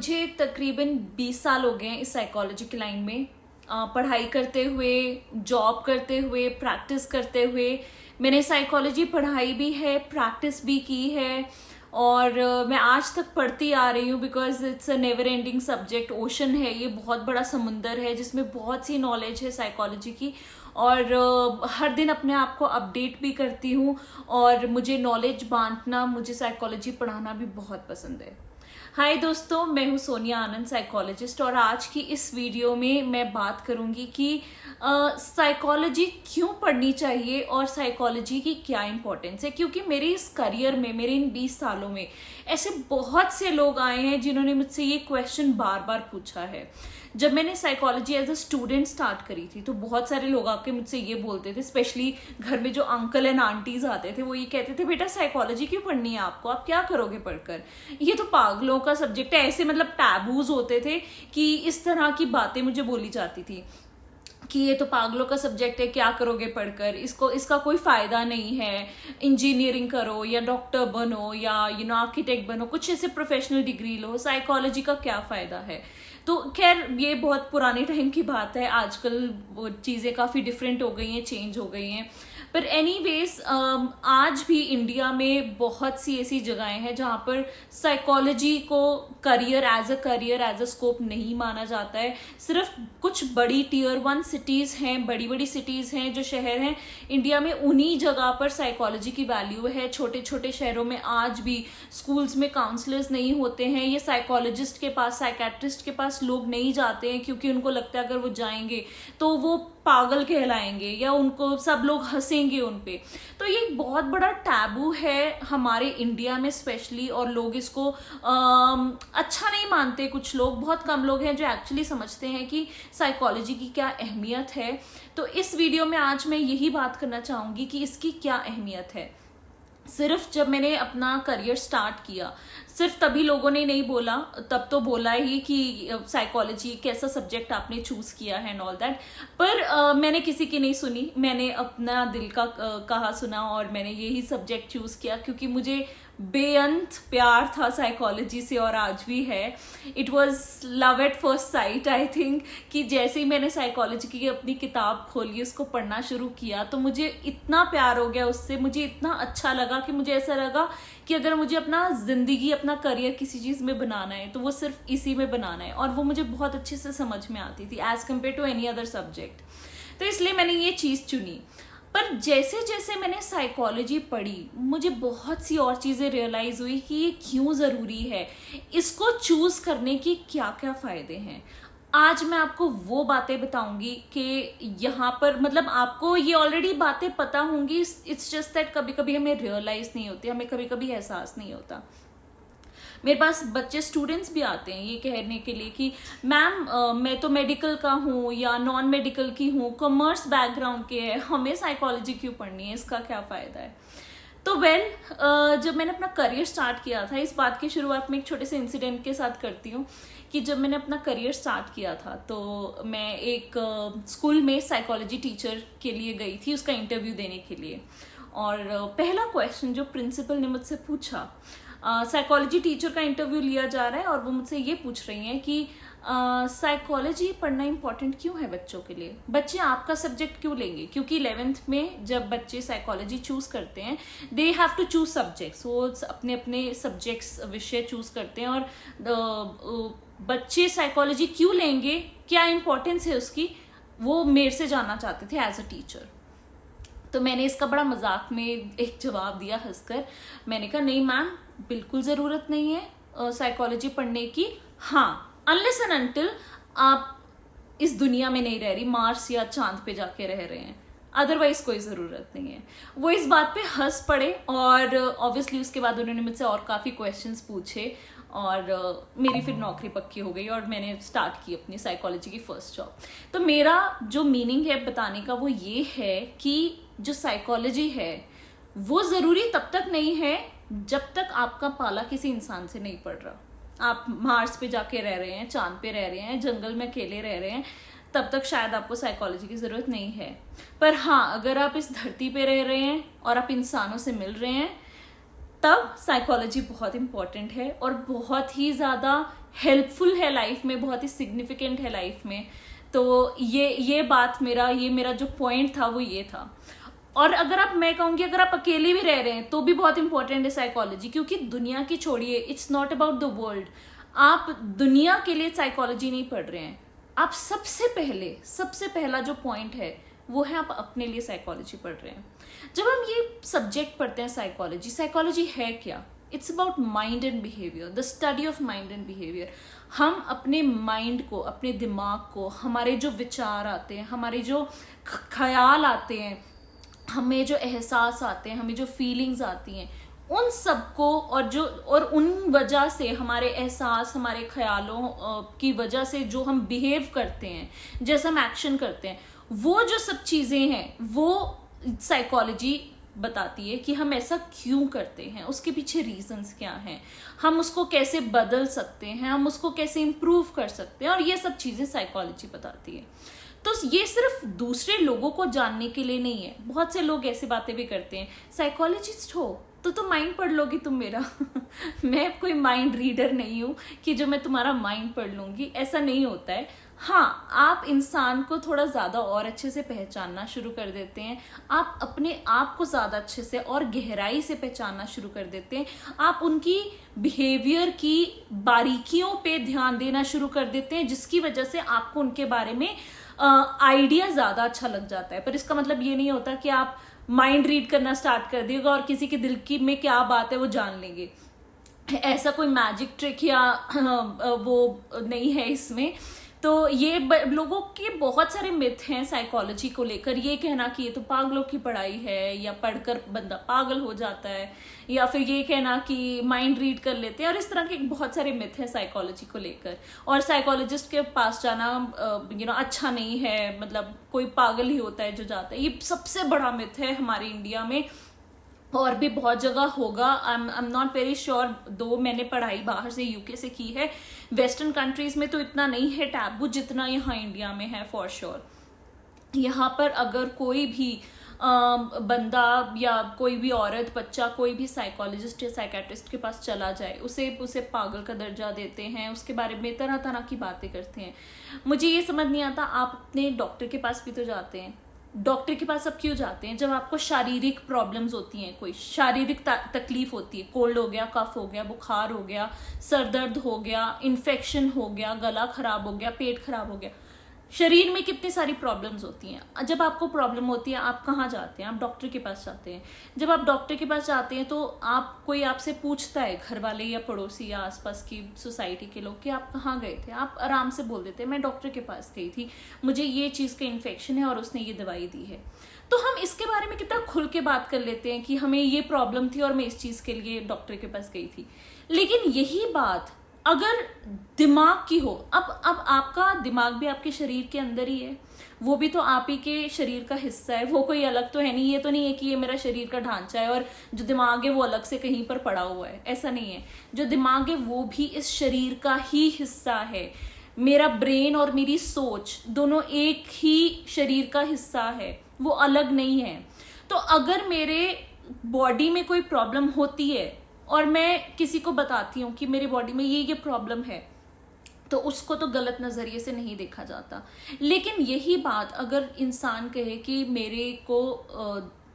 मुझे तकरीबन 20 साल हो गए हैं इस साइकोलॉजी की लाइन में, पढ़ाई करते हुए, जॉब करते हुए, प्रैक्टिस करते हुए। मैंने साइकोलॉजी पढ़ाई भी है, प्रैक्टिस भी की है और मैं आज तक पढ़ती आ रही हूँ because it's a never ending subject. Ocean है ये, बहुत बड़ा समुंदर है जिसमें बहुत सी नॉलेज है साइकोलॉजी की और हर दिन अपने आप को अपडेट भी करती हूँ और मुझे नॉलेज बांटना, मुझे साइकोलॉजी पढ़ाना भी बहुत पसंद है। हाय दोस्तों, मैं हूँ सोनिया आनंद, साइकोलॉजिस्ट, और आज की इस वीडियो में मैं बात करूँगी कि साइकोलॉजी क्यों पढ़नी चाहिए और साइकोलॉजी की क्या इंपॉर्टेंस है। क्योंकि मेरे इस करियर में, मेरे इन 20 सालों में ऐसे बहुत से लोग आए हैं जिन्होंने मुझसे ये क्वेश्चन बार बार पूछा है। जब मैंने psychology as a student start करी थी तो बहुत सारे लोग आके मुझसे ये बोलते थे, स्पेशली घर में जो अंकल एंड आंटीज आते थे, वो ये कहते थे, बेटा साइकोलॉजी क्यों पढ़नी है आपको, आप क्या करोगे पढ़कर, ये तो पागलों का सब्जेक्ट है। ऐसे मतलब टैबूज होते थे कि इस तरह की बातें मुझे बोली जाती थी कि ये तो पागलों का सब्जेक्ट है, क्या करोगे पढ़कर, इसका कोई फायदा नहीं है, इंजीनियरिंग करो या डॉक्टर बनो या आर्किटेक्ट बनो, कुछ ऐसे प्रोफेशनल डिग्री लो, साइकोलॉजी का क्या फायदा है। तो खैर ये बहुत पुराने टाइम की बात है, आजकल वो चीज़ें काफ़ी डिफरेंट हो गई हैं, चेंज हो गई हैं। पर एनीवेज आज भी इंडिया में बहुत सी ऐसी जगहें हैं जहाँ पर साइकोलॉजी को करियर एज अ स्कोप नहीं माना जाता है। सिर्फ कुछ बड़ी टियर 1 सिटीज़ हैं, बड़ी बड़ी सिटीज़ हैं, जो शहर हैं इंडिया में, उन्हीं जगह पर साइकोलॉजी की वैल्यू है। छोटे छोटे शहरों में आज भी स्कूल्स में काउंसलर्स नहीं होते हैं, ये साइकोलॉजिस्ट के पास, साइकेट्रिस्ट के पास लोग नहीं जाते हैं क्योंकि उनको लगता है अगर वो जाएंगे तो वो पागल कहलाएंगे या उनको सब लोग हंसेंगे उन पे। तो ये एक बहुत बड़ा टैबू है हमारे इंडिया में स्पेशली, और लोग इसको अच्छा नहीं मानते। कुछ लोग, बहुत कम लोग हैं जो एक्चुअली समझते हैं कि साइकोलॉजी की क्या अहमियत है। तो इस वीडियो में आज मैं यही बात करना चाहूँगी कि इसकी क्या अहमियत है। सिर्फ जब मैंने अपना करियर स्टार्ट किया, सिर्फ तभी लोगों ने नहीं बोला, तब तो बोला ही कि साइकोलॉजी कैसा सब्जेक्ट आपने चूज किया है एंड ऑल दैट, पर मैंने किसी की नहीं सुनी, मैंने अपना दिल का कहा सुना और मैंने यही सब्जेक्ट चूज किया क्योंकि मुझे बेअंत प्यार था साइकोलॉजी से और आज भी है। It was love at first sight, I think, कि जैसे ही मैंने साइकोलॉजी की अपनी किताब खोली, उसको पढ़ना शुरू किया, तो मुझे इतना प्यार हो गया उससे, मुझे इतना अच्छा लगा कि मुझे ऐसा लगा कि अगर मुझे अपना जिंदगी, अपना करियर किसी चीज़ में बनाना है तो वो सिर्फ इसी में बनाना है, और वो मुझे बहुत अच्छे से समझ में आती थी as compare to any other subject. तो इसलिए मैंने ये चीज़ चुनी। पर जैसे जैसे मैंने साइकोलॉजी पढ़ी, मुझे बहुत सी और चीज़ें रियलाइज़ हुई कि ये क्यों ज़रूरी है, इसको चूज़ करने की क्या क्या फ़ायदे हैं। आज मैं आपको वो बातें बताऊंगी कि यहाँ पर, मतलब आपको ये ऑलरेडी बातें पता होंगी, इट्स जस्ट दैट कभी कभी हमें रियलाइज़ नहीं होती, हमें कभी कभी एहसास नहीं होता। मेरे पास बच्चे, स्टूडेंट्स भी आते हैं ये कहने के लिए कि मैम मैं तो मेडिकल का हूँ या नॉन मेडिकल की हूँ, कॉमर्स बैकग्राउंड के है, हमें साइकोलॉजी क्यों पढ़नी है, इसका क्या फ़ायदा है। तो जब मैंने अपना करियर स्टार्ट किया था, इस बात की शुरुआत में एक छोटे से इंसिडेंट के साथ करती हूँ कि जब मैंने अपना करियर स्टार्ट किया था तो मैं एक स्कूल में साइकोलॉजी टीचर के लिए गई थी उसका इंटरव्यू देने के लिए। और पहला क्वेश्चन जो प्रिंसिपल ने मुझसे पूछा, साइकोलॉजी टीचर का इंटरव्यू लिया जा रहा है और वो मुझसे ये पूछ रही हैं कि साइकोलॉजी पढ़ना इम्पॉर्टेंट क्यों है बच्चों के लिए, बच्चे आपका सब्जेक्ट क्यों लेंगे। क्योंकि 11th में जब बच्चे साइकोलॉजी चूज करते हैं, they have to choose subjects, वो अपने अपने सब्जेक्ट्स, विषय चूज करते हैं, और बच्चे साइकोलॉजी क्यों लेंगे, क्या इंपॉर्टेंस है उसकी, वो मेरे से जानना चाहते थे एज अ टीचर। तो मैंने इसका बड़ा मजाक में एक जवाब दिया हंसकर। मैंने कहा नहीं मैम, बिल्कुल ज़रूरत नहीं है साइकोलॉजी पढ़ने की। हाँ, अनलेस एंड अनटिल आप इस दुनिया में नहीं रह रही, मार्स या चांद पे जाके रह रहे हैं, अदरवाइज कोई ज़रूरत नहीं है। वो इस बात पे हंस पड़े और ऑब्वियसली उसके बाद उन्होंने मुझसे और काफ़ी क्वेश्चंस पूछे और मेरी फिर नौकरी पक्की हो गई और मैंने स्टार्ट की अपनी साइकोलॉजी की फर्स्ट जॉब। तो मेरा जो मीनिंग है बताने का वो ये है कि जो साइकोलॉजी है वो ज़रूरी तब तक नहीं है जब तक आपका पाला किसी इंसान से नहीं पड़ रहा। आप मार्स पे जाके रह रहे हैं, चांद पे रह रहे हैं, जंगल में अकेले रह रहे हैं, तब तक शायद आपको साइकोलॉजी की ज़रूरत नहीं है। पर हाँ, अगर आप इस धरती पे रह रहे हैं और आप इंसानों से मिल रहे हैं, तब साइकोलॉजी बहुत इंपॉर्टेंट है और बहुत ही ज़्यादा हेल्पफुल है लाइफ में, बहुत ही सिग्निफिकेंट है लाइफ में। तो ये बात ये मेरा जो पॉइंट था वो ये था। और अगर मैं कहूँगी अगर आप अकेले भी रह रहे हैं तो भी बहुत इंपॉर्टेंट है साइकोलॉजी, क्योंकि दुनिया की छोड़िए, it's not about the world, आप दुनिया के लिए साइकोलॉजी नहीं पढ़ रहे हैं। आप सबसे पहला जो पॉइंट है वो है आप अपने लिए साइकोलॉजी पढ़ रहे हैं। जब हम ये सब्जेक्ट पढ़ते हैं साइकोलॉजी है क्या? It's about mind and behaviour, the study of mind and behaviour. हम अपने माइंड को, अपने दिमाग को, हमारे जो विचार आते हैं, हमारे जो ख्याल आते हैं, हमें जो एहसास आते हैं, हमें जो फीलिंग्स आती हैं, उन सबको और उन वजह से हमारे एहसास, हमारे ख्यालों की वजह से जो हम बिहेव करते हैं, जैसे हम एक्शन करते हैं, वो जो सब चीज़ें हैं वो साइकोलॉजी बताती है कि हम ऐसा क्यों करते हैं, उसके पीछे रीजंस क्या हैं, हम उसको कैसे बदल सकते हैं, हम उसको कैसे इम्प्रूव कर सकते हैं, और ये सब चीज़ें साइकोलॉजी बताती है। तो ये सिर्फ दूसरे लोगों को जानने के लिए नहीं है। बहुत से लोग ऐसी बातें भी करते हैं, साइकोलॉजिस्ट हो तो माइंड पढ़ लोगी तुम मेरा मैं कोई माइंड रीडर नहीं हूँ कि जो मैं तुम्हारा माइंड पढ़ लूँगी, ऐसा नहीं होता है। हाँ, आप इंसान को थोड़ा ज़्यादा और अच्छे से पहचानना शुरू कर देते हैं, आप अपने आप को ज़्यादा अच्छे से और गहराई से पहचानना शुरू कर देते हैं, आप उनकी बिहेवियर की बारीकियों पे ध्यान देना शुरू कर देते हैं, जिसकी वजह से आपको उनके बारे में आइडिया ज़्यादा अच्छा लग जाता है। पर इसका मतलब ये नहीं होता कि आप माइंड रीड करना स्टार्ट कर दिएगा और किसी के दिल की में क्या बात है वो जान लेंगे। ऐसा कोई मैजिक ट्रिक या वो नहीं है इसमें। तो ये लोगों के बहुत सारे मिथ हैं साइकोलॉजी को लेकर। ये कहना कि ये तो पागलों की पढ़ाई है, या पढ़कर बंदा पागल हो जाता है, या फिर ये कहना कि माइंड रीड कर लेते हैं, और इस तरह के बहुत सारे मिथ हैं साइकोलॉजी को लेकर। और साइकोलॉजिस्ट के पास जाना अच्छा नहीं है, मतलब कोई पागल ही होता है जो जाता है। ये सबसे बड़ा मिथ है हमारे इंडिया में, और भी बहुत जगह होगा। I am not very sure, दो मैंने पढ़ाई बाहर से यूके से की है। वेस्टर्न कंट्रीज में तो इतना नहीं है टैबू जितना यहाँ इंडिया में है फॉर श्योर। यहाँ पर अगर कोई भी बंदा या कोई भी औरत, बच्चा, कोई भी साइकोलॉजिस्ट या साइकेट्रिस्ट के पास चला जाए, उसे पागल का दर्जा देते हैं, उसके बारे में तरह तरह की बातें करते हैं। मुझे ये समझ नहीं आता, आप अपने डॉक्टर के पास भी तो जाते हैं। डॉक्टर के पास अब क्यों जाते हैं? जब आपको शारीरिक प्रॉब्लम्स होती हैं, कोई शारीरिक तकलीफ होती है, कोल्ड हो गया, कफ हो गया, बुखार हो गया, सर दर्द हो गया, इन्फेक्शन हो गया, गला खराब हो गया, पेट खराब हो गया, शरीर में कितनी सारी प्रॉब्लम्स होती हैं। जब आपको प्रॉब्लम होती है आप कहाँ जाते हैं? आप डॉक्टर के पास जाते हैं। जब आप डॉक्टर के पास जाते हैं तो कोई आपसे पूछता है, घर वाले या पड़ोसी या आसपास की सोसाइटी के लोग, कि आप कहाँ गए थे? आप आराम से बोल देते हैं मैं डॉक्टर के पास गई थी, मुझे ये चीज़ का इन्फेक्शन है और उसने ये दवाई दी है। तो हम इसके बारे में कितना खुल के बात कर लेते हैं कि हमें ये प्रॉब्लम थी और मैं इस चीज़ के लिए डॉक्टर के पास गई थी। लेकिन यही बात अगर दिमाग की हो, अब आपका दिमाग भी आपके शरीर के अंदर ही है, वो भी तो आप ही के शरीर का हिस्सा है, वो कोई अलग तो है नहीं। ये तो नहीं है कि ये मेरा शरीर का ढांचा है और जो दिमाग है वो अलग से कहीं पर पड़ा हुआ है, ऐसा नहीं है। जो दिमाग है वो भी इस शरीर का ही हिस्सा है। मेरा ब्रेन और मेरी सोच दोनों एक ही शरीर का हिस्सा है, वो अलग नहीं है। तो अगर मेरे बॉडी में कोई प्रॉब्लम होती है और मैं किसी को बताती हूँ कि मेरी बॉडी में ये प्रॉब्लम है, तो उसको तो गलत नज़रिए से नहीं देखा जाता। लेकिन यही बात अगर इंसान कहे कि मेरे को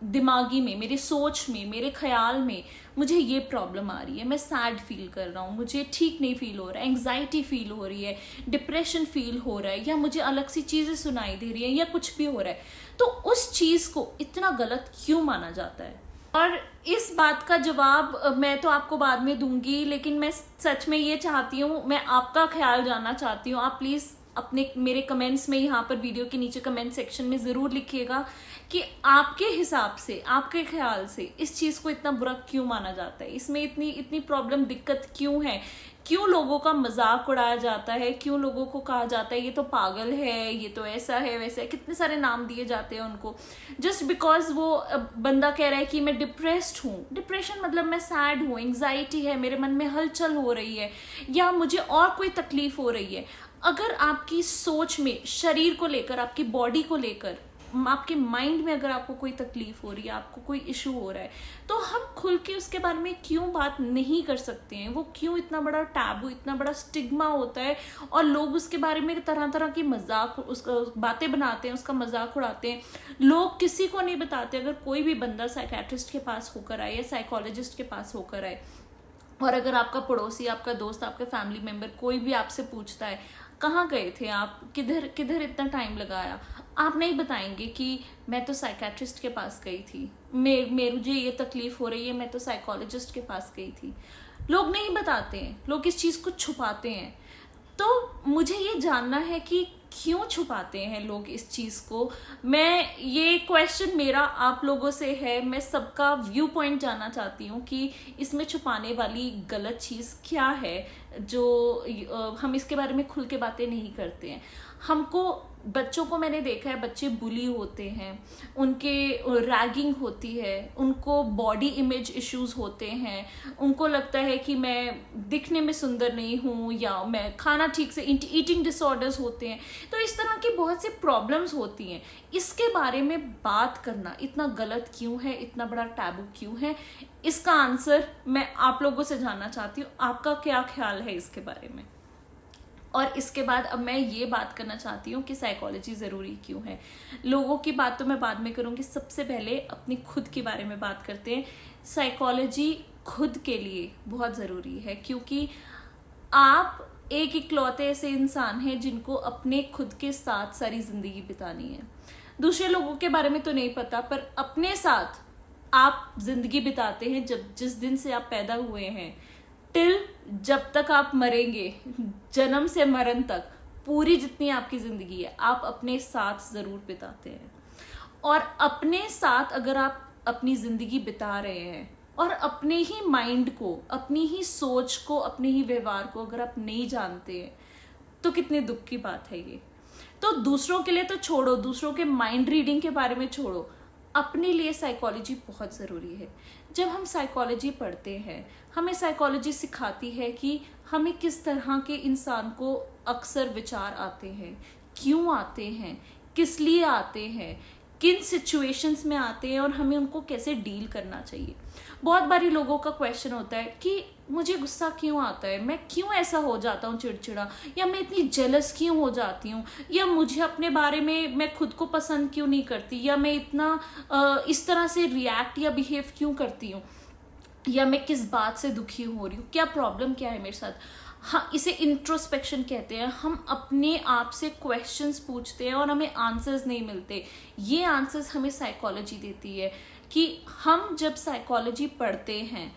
दिमागी में, मेरी सोच में, मेरे ख्याल में मुझे ये प्रॉब्लम आ रही है, मैं सैड फील कर रहा हूँ, मुझे ठीक नहीं फील हो रहा है, एंग्जाइटी फील हो रही है, डिप्रेशन फील हो रहा है, या मुझे अलग सी चीज़ें सुनाई दे रही है, या कुछ भी हो रहा है, तो उस चीज़ को इतना गलत क्यों माना जाता है? और इस बात का जवाब मैं तो आपको बाद में दूंगी, लेकिन मैं सच में ये चाहती हूँ, मैं आपका ख्याल जानना चाहती हूँ। आप प्लीज़ अपने मेरे कमेंट्स में, यहाँ पर वीडियो के नीचे कमेंट सेक्शन में ज़रूर लिखिएगा कि आपके हिसाब से, आपके ख्याल से इस चीज़ को इतना बुरा क्यों माना जाता है, इसमें इतनी प्रॉब्लम, दिक्कत क्यों है, क्यों लोगों का मजाक उड़ाया जाता है, क्यों लोगों को कहा जाता है ये तो पागल है, ये तो ऐसा है वैसा है, कितने सारे नाम दिए जाते हैं उनको, जस्ट बिकॉज वो बंदा कह रहा है कि मैं डिप्रेस्ड हूँ। डिप्रेशन मतलब मैं सैड हूँ, एंग्जाइटी है, मेरे मन में हलचल हो रही है, या मुझे और कोई तकलीफ हो रही है। अगर आपकी सोच में शरीर को लेकर, आपकी बॉडी को लेकर आपके माइंड में अगर आपको कोई तकलीफ हो रही है, आपको कोई इशू हो रहा है, तो हम खुल के उसके बारे में क्यों बात नहीं कर सकते हैं? वो क्यों इतना बड़ा टैबू, इतना बड़ा स्टिग्मा होता है और लोग उसके बारे में तरह तरह की मजाक, उसका बातें बनाते हैं, उसका मजाक उड़ाते हैं। लोग किसी को नहीं बताते, अगर कोई भी बंदा साइकेट्रिस्ट के पास होकर आए या साइकोलॉजिस्ट के पास होकर आए, और अगर आपका पड़ोसी, आपका दोस्त, आपका फैमिली मेंबर कोई भी आपसे पूछता है कहाँ गए थे आप, किधर किधर इतना टाइम लगाया, आप नहीं बताएंगे कि मैं तो साइकेट्रिस्ट के पास गई थी, मुझे ये तकलीफ हो रही है, मैं तो साइकोलॉजिस्ट के पास गई थी। लोग नहीं बताते हैं, लोग इस चीज़ को छुपाते हैं। तो मुझे ये जानना है कि क्यों छुपाते हैं लोग इस चीज़ को। मैं ये क्वेश्चन मेरा आप लोगों से है, मैं सबका व्यू पॉइंट जानना चाहती हूँ कि इसमें छुपाने वाली गलत चीज़ क्या है जो हम इसके बारे में खुल के बातें नहीं करते हैं। हमको, बच्चों को मैंने देखा है, बच्चे बुली होते हैं, उनके रैगिंग होती है, उनको बॉडी इमेज इश्यूज होते हैं, उनको लगता है कि मैं दिखने में सुंदर नहीं हूँ, या मैं खाना ठीक से, ईटिंग डिसऑर्डर्स होते हैं। तो इस तरह की बहुत सी प्रॉब्लम्स होती हैं। इसके बारे में बात करना इतना गलत क्यों है, इतना बड़ा टैबू क्यों है? इसका आंसर मैं आप लोगों से जानना चाहती हूँ। आपका क्या ख्याल है इसके बारे में? और इसके बाद अब मैं ये बात करना चाहती हूँ कि साइकोलॉजी ज़रूरी क्यों है। लोगों की बात तो मैं बाद में करूँगी, सबसे पहले अपनी खुद के बारे में बात करते हैं। साइकोलॉजी खुद के लिए बहुत ज़रूरी है, क्योंकि आप एक इकलौते ऐसे इंसान हैं जिनको अपने खुद के साथ सारी ज़िंदगी बितानी है। दूसरे लोगों के बारे में तो नहीं पता, पर अपने साथ आप ज़िंदगी बिताते हैं जिस दिन से आप पैदा हुए हैं टिल जब तक आप मरेंगे, जन्म से मरण तक, पूरी जितनी आपकी ज़िंदगी है आप अपने साथ ज़रूर बिताते हैं। और अपने साथ अगर आप अपनी ज़िंदगी बिता रहे हैं और अपने ही माइंड को, अपनी ही सोच को, अपने ही व्यवहार को अगर आप नहीं जानते हैं, तो कितने दुख की बात है ये। तो दूसरों के लिए तो छोड़ो, दूसरों के माइंड रीडिंग के बारे में छोड़ो, अपने लिए साइकोलॉजी बहुत ज़रूरी है। जब हम साइकोलॉजी पढ़ते हैं, हमें साइकोलॉजी सिखाती है कि हमें किस तरह के इंसान को अक्सर विचार आते हैं, क्यों आते हैं, किस लिए आते हैं, किन सिचुएशंस में आते हैं और हमें उनको कैसे डील करना चाहिए। बहुत बारी लोगों का क्वेश्चन होता है कि मुझे गुस्सा क्यों आता है, मैं क्यों ऐसा हो जाता हूँ चिड़चिड़ा, या मैं इतनी जेलस क्यों हो जाती हूँ, या मुझे अपने बारे में मैं खुद को पसंद क्यों नहीं करती, या मैं इतना इस तरह से रिएक्ट या बिहेव क्यों करती हूँ, या मैं किस बात से दुखी हो रही हूँ, क्या प्रॉब्लम क्या है मेरे साथ। हाँ, इसे इंट्रोस्पेक्शन कहते हैं। हम अपने आप से क्वेश्चंस पूछते हैं और हमें आंसर्स नहीं मिलते। ये आंसर्स हमें साइकोलॉजी देती है कि हम जब साइकोलॉजी पढ़ते हैं,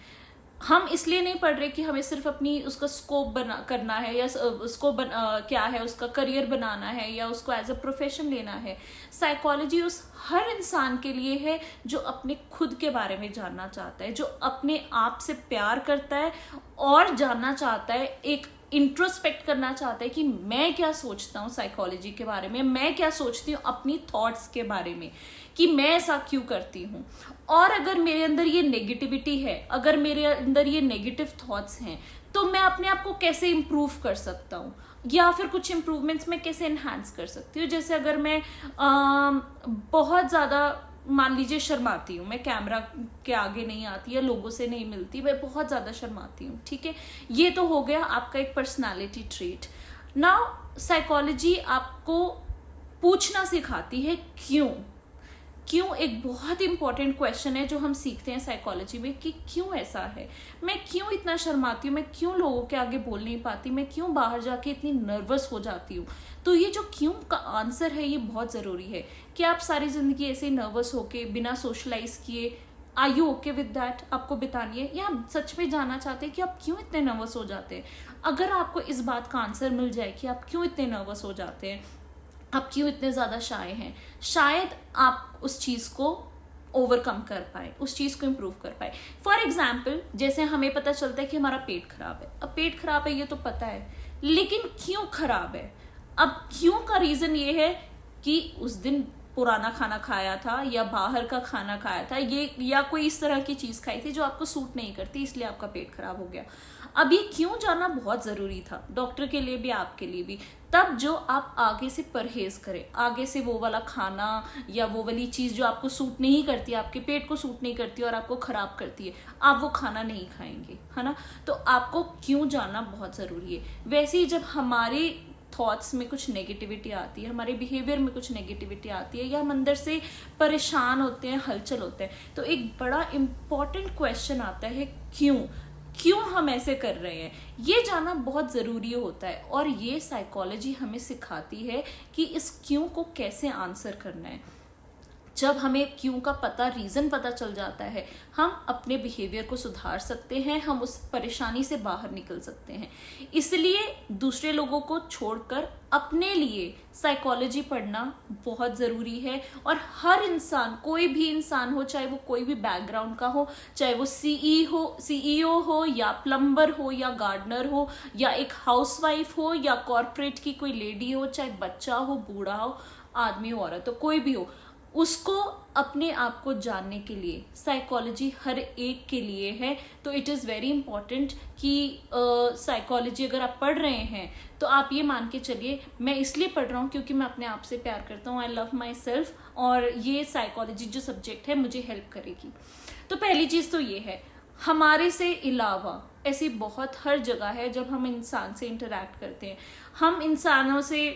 हम इसलिए नहीं पढ़ रहे कि हमें सिर्फ अपनी उसका स्कोप करना है, या उसको क्या है, उसका करियर बनाना है, या उसको एज अ प्रोफेशन लेना है। साइकोलॉजी उस हर इंसान के लिए है जो अपने खुद के बारे में जानना चाहता है, जो अपने आप से प्यार करता है और जानना चाहता है, एक इंट्रोस्पेक्ट करना चाहता है कि मैं क्या सोचता हूँ साइकोलॉजी के बारे में, मैं क्या सोचती हूँ अपनी थॉट्स के बारे में, कि मैं ऐसा क्यों करती हूँ। और अगर मेरे अंदर ये नेगेटिविटी है, अगर मेरे अंदर ये नेगेटिव थॉट्स हैं, तो मैं अपने आप को कैसे इम्प्रूव कर सकता हूँ, या फिर कुछ इम्प्रूवमेंट्स में कैसे इन्हांस कर सकती हूँ। जैसे अगर मैं बहुत ज़्यादा, मान लीजिए, शर्माती हूँ, मैं कैमरा के आगे नहीं आती या लोगों से नहीं मिलती, मैं बहुत ज़्यादा शर्माती हूँ, ठीक है, ये तो हो गया आपका एक पर्सनालिटी ट्रेट। नाउ साइकोलॉजी आपको पूछना सिखाती है क्यों एक बहुत इंपॉर्टेंट क्वेश्चन है जो हम सीखते हैं साइकोलॉजी में, कि क्यों ऐसा है, मैं क्यों इतना शर्माती हूँ, मैं क्यों लोगों के आगे बोल नहीं पाती, मैं क्यों बाहर जाके इतनी नर्वस हो जाती हूँ। तो ये जो क्यों का आंसर है, ये बहुत ज़रूरी है। कि आप सारी ज़िंदगी ऐसे ही नर्वस होके बिना सोशलाइज किए, are you okay with that, आपको बितानी है, या आप सच में जानना चाहते हैं कि आप क्यों इतने नर्वस हो जाते हैं। अगर आपको इस बात का आंसर मिल जाए कि आप क्यों इतने नर्वस हो जाते हैं, आप क्यों इतने ज़्यादा शाय हैं, शायद आप उस चीज़ को ओवरकम कर पाए, उस चीज़ को इम्प्रूव कर पाए। फॉर एग्जाम्पल, जैसे हमें पता चलता है कि हमारा पेट खराब है। अब पेट खराब है ये तो पता है, लेकिन क्यों खराब है? अब क्यों का रीज़न ये है कि उस दिन पुराना खाना खाया था या बाहर का खाना खाया था, ये या कोई इस तरह की चीज खाई थी जो आपको सूट नहीं करती, इसलिए आपका पेट खराब हो गया। अब ये क्यों जाना बहुत जरूरी था, डॉक्टर के लिए भी आपके लिए भी, तब जो आप आगे से परहेज करें, आगे से वो वाला खाना या वो वाली चीज जो आपको सूट नहीं करती, आपके पेट को सूट नहीं करती और आपको खराब करती है, आप वो खाना नहीं खाएंगे, है ना। तो आपको क्यों जाना बहुत जरूरी है। वैसे ही जब हमारे थॉट्स में कुछ नेगेटिविटी आती है, हमारे बिहेवियर में कुछ नेगेटिविटी आती है, या हम अंदर से परेशान होते हैं, हलचल होते हैं, तो एक बड़ा इंपॉर्टेंट क्वेश्चन आता है, क्यों हम ऐसे कर रहे हैं, ये जानना बहुत ज़रूरी होता है। और ये साइकोलॉजी हमें सिखाती है कि इस क्यों को कैसे आंसर करना है। जब हमें क्यों का पता, रीज़न पता चल जाता है, हम अपने बिहेवियर को सुधार सकते हैं, हम उस परेशानी से बाहर निकल सकते हैं। इसलिए दूसरे लोगों को छोड़कर अपने लिए साइकोलॉजी पढ़ना बहुत ज़रूरी है। और हर इंसान, कोई भी इंसान हो, चाहे वो कोई भी बैकग्राउंड का हो, चाहे वो सीईओ हो या प्लम्बर हो या गार्डनर हो या एक हाउसवाइफ हो या कॉर्पोरेट की कोई लेडी हो, चाहे बच्चा हो, बूढ़ा हो, आदमी हो, औरत हो, कोई भी हो, उसको अपने आप को जानने के लिए साइकोलॉजी हर एक के लिए है। तो इट इज़ वेरी इंपॉर्टेंट कि साइकोलॉजी अगर आप पढ़ रहे हैं तो आप ये मान के चलिए, मैं इसलिए पढ़ रहा हूँ क्योंकि मैं अपने आप से प्यार करता हूँ, आई लव माई सेल्फ, और ये साइकोलॉजी जो सब्जेक्ट है मुझे हेल्प करेगी। तो पहली चीज़ तो ये है। हमारे से अलावा ऐसी बहुत हर जगह है जब हम इंसान से इंटरेक्ट करते हैं। हम इंसानों से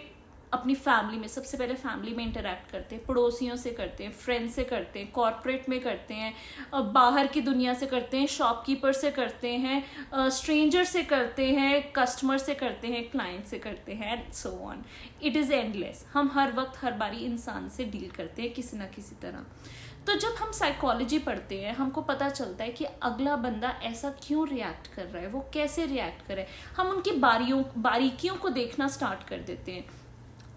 अपनी फैमिली में, सबसे पहले फैमिली में इंटरेक्ट करते हैं, पड़ोसियों से करते हैं, फ्रेंड्स से करते हैं, कॉर्पोरेट में करते हैं, बाहर की दुनिया से करते हैं, शॉपकीपर से करते हैं, स्ट्रेंजर से करते हैं, कस्टमर से करते हैं, क्लाइंट से करते हैं, and so on. It is endless. हम हर वक्त, हर बारी इंसान से डील करते हैं किसी ना किसी तरह। तो जब हम साइकोलॉजी पढ़ते हैं, हमको पता चलता है कि अगला बंदा ऐसा क्यों रिएक्ट कर रहा है, वो कैसे रिएक्ट कर रहा है। हम उनकी बारीकियों को देखना स्टार्ट कर देते हैं।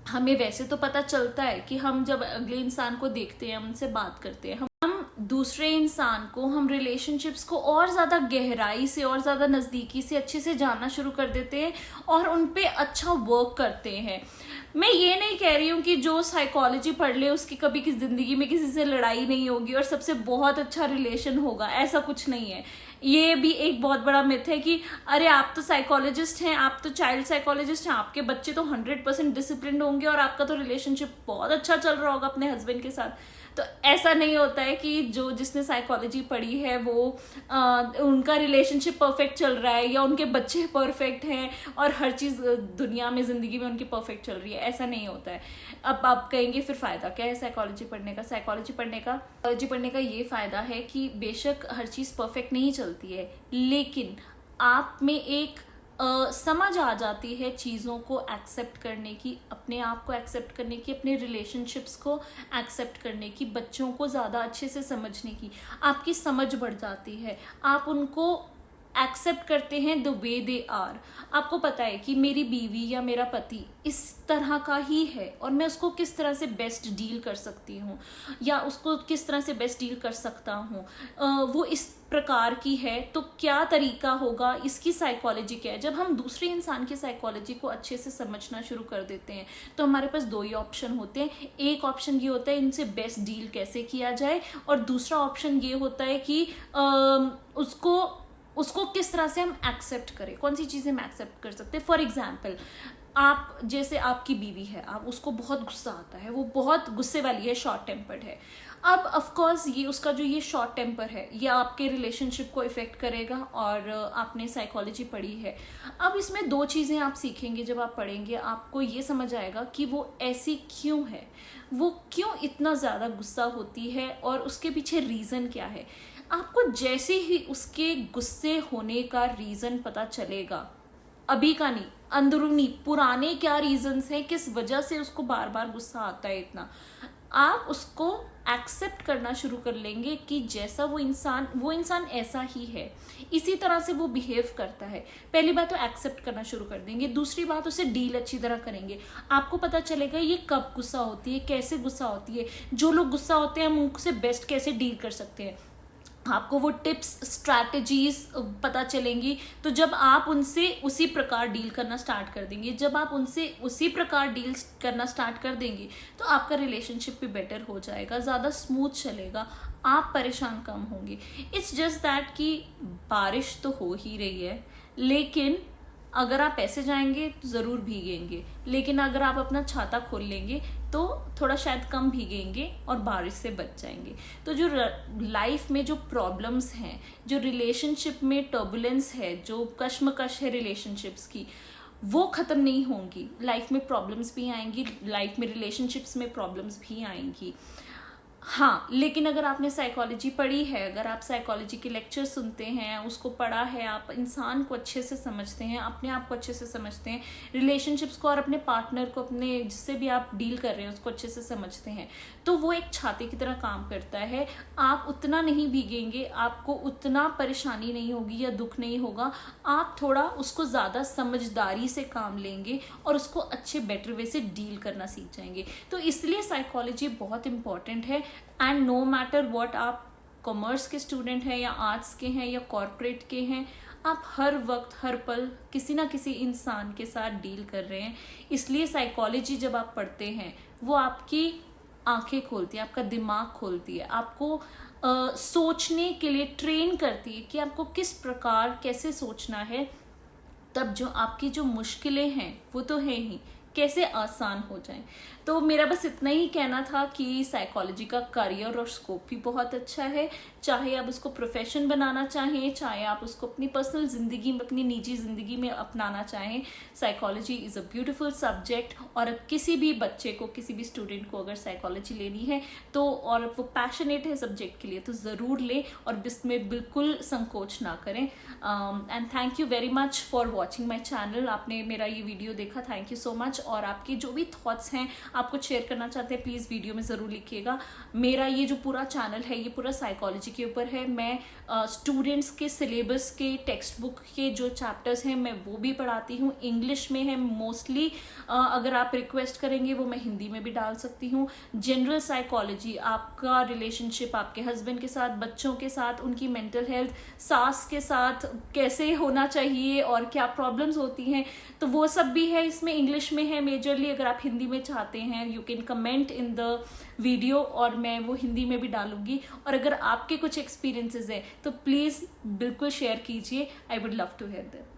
हमें वैसे तो पता चलता है कि हम जब अगले इंसान को देखते हैं, उनसे बात करते हैं, हम दूसरे इंसान को, हम रिलेशनशिप्स को और ज़्यादा गहराई से और ज़्यादा नज़दीकी से अच्छे से जानना शुरू कर देते हैं और उन पे अच्छा वर्क करते हैं। मैं ये नहीं कह रही हूँ कि जो साइकोलॉजी पढ़ ले उसकी कभी किसी ज़िंदगी में किसी से लड़ाई नहीं होगी और सबसे बहुत अच्छा रिलेशन होगा, ऐसा कुछ नहीं है। ये भी एक बहुत बड़ा मिथ है कि अरे आप तो साइकोलॉजिस्ट हैं, आप तो चाइल्ड साइकोलॉजिस्ट हैं, आपके बच्चे तो 100% डिसिप्लिन होंगे और आपका तो रिलेशनशिप बहुत अच्छा चल रहा होगा अपने हस्बैंड के साथ। तो ऐसा नहीं होता है कि जिसने साइकोलॉजी पढ़ी है वो उनका रिलेशनशिप परफेक्ट चल रहा है या उनके बच्चे परफेक्ट हैं और हर चीज़ दुनिया में, ज़िंदगी में उनकी परफेक्ट चल रही है। ऐसा नहीं होता है। अब आप कहेंगे फिर फ़ायदा क्या है साइकोलॉजी पढ़ने का? साइकोलॉजी पढ़ने का ये फ़ायदा है कि बेशक हर चीज़ परफेक्ट नहीं चलती है, लेकिन आप में एक समझ आ जाती है चीज़ों को एक्सेप्ट करने की, अपने आप को एक्सेप्ट करने की, अपने रिलेशनशिप्स को एक्सेप्ट करने की, बच्चों को ज़्यादा अच्छे से समझने की। आपकी समझ बढ़ जाती है, आप उनको एक्सेप्ट करते हैं द वे दे आर। आपको पता है कि मेरी बीवी या मेरा पति इस तरह का ही है और मैं उसको किस तरह से बेस्ट डील कर सकती हूँ या उसको किस तरह से बेस्ट डील कर सकता हूँ। वो इस प्रकार की है तो क्या तरीका होगा, इसकी साइकोलॉजी क्या है। जब हम दूसरे इंसान की साइकोलॉजी को अच्छे से समझना शुरू कर देते हैं तो हमारे पास दो ही ऑप्शन होते हैं। एक ऑप्शन ये होता है इनसे बेस्ट डील कैसे किया जाए, और दूसरा ऑप्शन ये होता है कि उसको किस तरह से हम एक्सेप्ट करें, कौन सी चीज़ें हम एक्सेप्ट कर सकते हैं। फॉर एग्जाम्पल, आप जैसे आपकी बीवी है, आप उसको बहुत गुस्सा आता है, वो बहुत गुस्से वाली है, शॉर्ट टेम्पर्ड है। अब ऑफ कोर्स ये उसका जो ये शॉर्ट टेम्पर है ये आपके रिलेशनशिप को इफेक्ट करेगा, और आपने साइकोलॉजी पढ़ी है। अब इसमें दो चीज़ें आप सीखेंगे जब आप पढ़ेंगे, आपको ये समझ आएगा कि वो ऐसी क्यों है, वो क्यों इतना ज़्यादा गुस्सा होती है और उसके पीछे रीज़न क्या है। आपको जैसे ही उसके गुस्से होने का रीज़न पता चलेगा, अभी का नहीं, अंदरूनी पुराने क्या रीजंस हैं, किस वजह से उसको बार बार गुस्सा आता है इतना, आप उसको एक्सेप्ट करना शुरू कर लेंगे कि जैसा वो इंसान ऐसा ही है, इसी तरह से वो बिहेव करता है। पहली बात तो एक्सेप्ट करना शुरू कर देंगे, दूसरी बात उसे डील अच्छी तरह करेंगे। आपको पता चलेगा ये कब गुस्सा होती है, कैसे गुस्सा होती है, जो लोग गुस्सा होते हैं हम उनसे बेस्ट कैसे डील कर सकते हैं। आपको वो टिप्स स्ट्रैटेजीज पता चलेंगी। तो जब आप उनसे उसी प्रकार डील करना स्टार्ट कर देंगे, जब आप उनसे उसी प्रकार डील करना स्टार्ट कर देंगे, तो आपका रिलेशनशिप भी बेटर हो जाएगा, ज़्यादा स्मूथ चलेगा, आप परेशान कम होंगे। इट्स जस्ट दैट कि बारिश तो हो ही रही है, लेकिन अगर आप ऐसे जाएंगे तो ज़रूर भीगेंगे, लेकिन अगर आप अपना छाता खोल लेंगे तो थोड़ा शायद कम भीगेंगे और बारिश से बच जाएंगे। तो जो लाइफ में जो प्रॉब्लम्स हैं, जो रिलेशनशिप में टर्बुलेंस है, जो कश्मकश है रिलेशनशिप्स की, वो ख़त्म नहीं होंगी। लाइफ में प्रॉब्लम्स भी आएंगी, लाइफ में रिलेशनशिप्स में प्रॉब्लम्स भी आएंगी। हाँ, लेकिन अगर आपने साइकोलॉजी पढ़ी है, अगर आप साइकोलॉजी के लेक्चर सुनते हैं, उसको पढ़ा है, आप इंसान को अच्छे से समझते हैं, अपने आप को अच्छे से समझते हैं, रिलेशनशिप्स को और अपने पार्टनर को, अपने जिससे भी आप डील कर रहे हैं उसको अच्छे से समझते हैं, तो वो एक छाते की तरह काम करता है। आप उतना नहीं भीगेंगे, आपको उतना परेशानी नहीं होगी या दुख नहीं होगा। आप थोड़ा उसको ज़्यादा समझदारी से काम लेंगे और उसको अच्छे बेटर वे से डील करना सीख जाएंगे। तो इसलिए साइकोलॉजी बहुत इंपॉर्टेंट है। एंड नो मैटर व्हाट, आप कॉमर्स के स्टूडेंट हैं या आर्ट्स के हैं या कॉर्पोरेट के हैं, आप हर वक्त हर पल किसी ना किसी इंसान के साथ डील कर रहे हैं। इसलिए साइकोलॉजी जब आप पढ़ते हैं वो आपकी आंखें खोलती है, आपका दिमाग खोलती है, आपको सोचने के लिए ट्रेन करती है कि आपको किस प्रकार कैसे सोचना है। तब जो आपकी जो मुश्किलें हैं वो तो है ही, कैसे आसान हो जाएं। तो मेरा बस इतना ही कहना था कि साइकोलॉजी का करियर और स्कोप भी बहुत अच्छा है। चाहे आप उसको प्रोफेशन बनाना चाहें, चाहे आप उसको अपनी पर्सनल ज़िंदगी में, अपनी निजी ज़िंदगी में अपनाना चाहें, psychology is a beautiful subject. और किसी भी बच्चे को, किसी भी स्टूडेंट को अगर साइकोलॉजी लेनी है तो, और वो पैशनेट है सब्जेक्ट के लिए, तो ज़रूर लें और इसमें बिल्कुल संकोच ना करें। And thank you very much for watching my channel. आपने मेरा ये वीडियो देखा, थैंक यू सो मच। और आपके जो भी थॉट्स हैं, आप कुछ शेयर करना चाहते हैं, प्लीज़ वीडियो में ज़रूर लिखिएगा। मेरा ये जो पूरा चैनल है ये पूरा साइकोलॉजी के ऊपर है। मैं स्टूडेंट्स के सिलेबस के टेक्स्ट बुक के जो चैप्टर्स हैं मैं वो भी पढ़ाती हूँ। इंग्लिश में है मोस्टली, अगर आप रिक्वेस्ट करेंगे वो मैं हिंदी में भी डाल सकती हूँ। जनरल साइकोलॉजी, आपका रिलेशनशिप आपके हस्बैंड के साथ, बच्चों के साथ, उनकी मेंटल हेल्थ, सास के साथ कैसे होना चाहिए और क्या प्रॉब्लम्स होती हैं, तो वो सब भी है इसमें। इंग्लिश में है मेजरली। अगर आप हिंदी में चाहते हैं you can comment in the video और मैं वो हिंदी में भी डालूंगी। और अगर आपके कुछ एक्सपीरियंसेस हैं तो प्लीज़ बिल्कुल शेयर कीजिए, I would love to hear that.